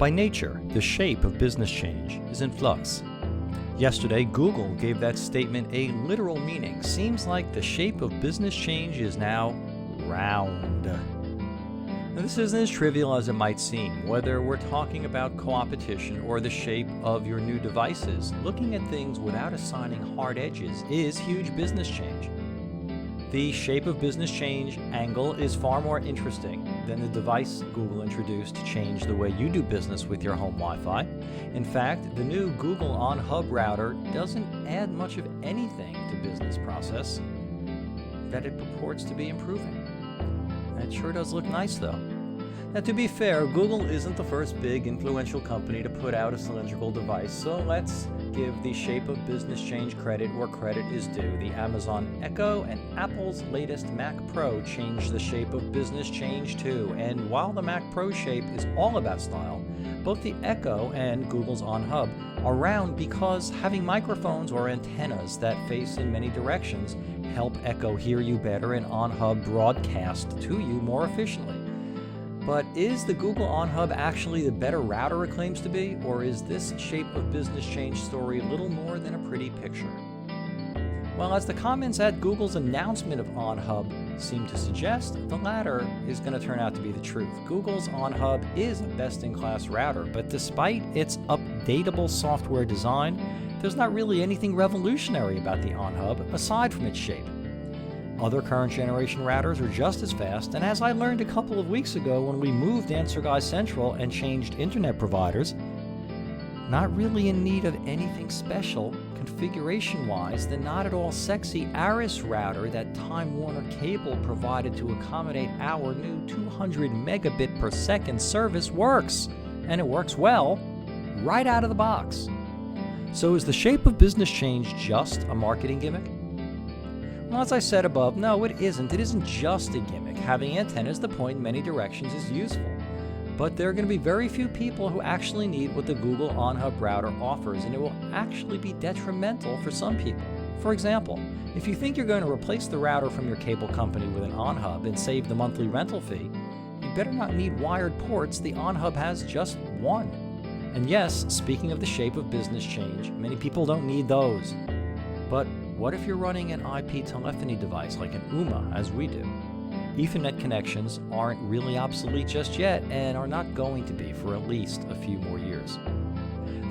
By nature, the shape of business change is in flux. Yesterday, Google gave that statement a literal meaning. Seems like the shape of business change is now round. Now, this isn't as trivial as it might seem. Whether we're talking about co-opetition or the shape of your new devices, looking at things without assigning hard edges is huge business change. The shape of business change angle is far more interesting than the device Google introduced to change the way you do business with your home Wi-Fi. In fact, the new Google OnHub router doesn't add much of anything to business process that it purports to be improving. It sure does look nice though. Now, to be fair, Google isn't the first big influential company to put out a cylindrical device, so let's give the shape of business change credit where credit is due. The Amazon Echo and Apple's latest Mac Pro changed the shape of business change too. And while the Mac Pro shape is all about style, both the Echo and Google's OnHub are round because having microphones or antennas that face in many directions help Echo hear you better and OnHub broadcast to you more efficiently. But is the Google OnHub actually the better router it claims to be, or is this shape of business change story little more than a pretty picture? Well, as the comments at Google's announcement of OnHub seem to suggest, the latter is going to turn out to be the truth. Google's OnHub is a best-in-class router, but despite its updatable software design, there's not really anything revolutionary about the OnHub aside from its shape. Other current generation routers are just as fast, and as I learned a couple of weeks ago when we moved AnswerGuy Central and changed internet providers, not really in need of anything special configuration-wise. The not at all sexy Aris router that Time Warner Cable provided to accommodate our new 200 megabit per second service works, and it works well right out of the box. So is the shape of business change just a marketing gimmick? Well, as I said above, no, it isn't. It isn't just a gimmick. Having antennas that point in many directions is useful. But there are going to be very few people who actually need what the Google OnHub router offers, and it will actually be detrimental for some people. For example, if you think you're going to replace the router from your cable company with an OnHub and save the monthly rental fee, you better not need wired ports. The OnHub has just one. And yes, speaking of the shape of business change, many people don't need those. But what if you're running an IP telephony device like an UMA, as we do? Ethernet connections aren't really obsolete just yet and are not going to be for at least a few more years.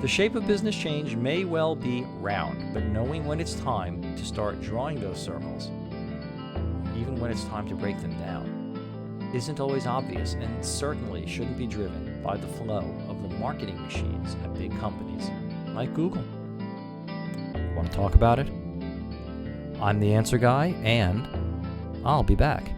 The shape of business change may well be round, but knowing when it's time to start drawing those circles, even when it's time to break them down, isn't always obvious and certainly shouldn't be driven by the flow of the marketing machines at big companies like Google. Want to talk about it? I'm the Answer Guy, and I'll be back.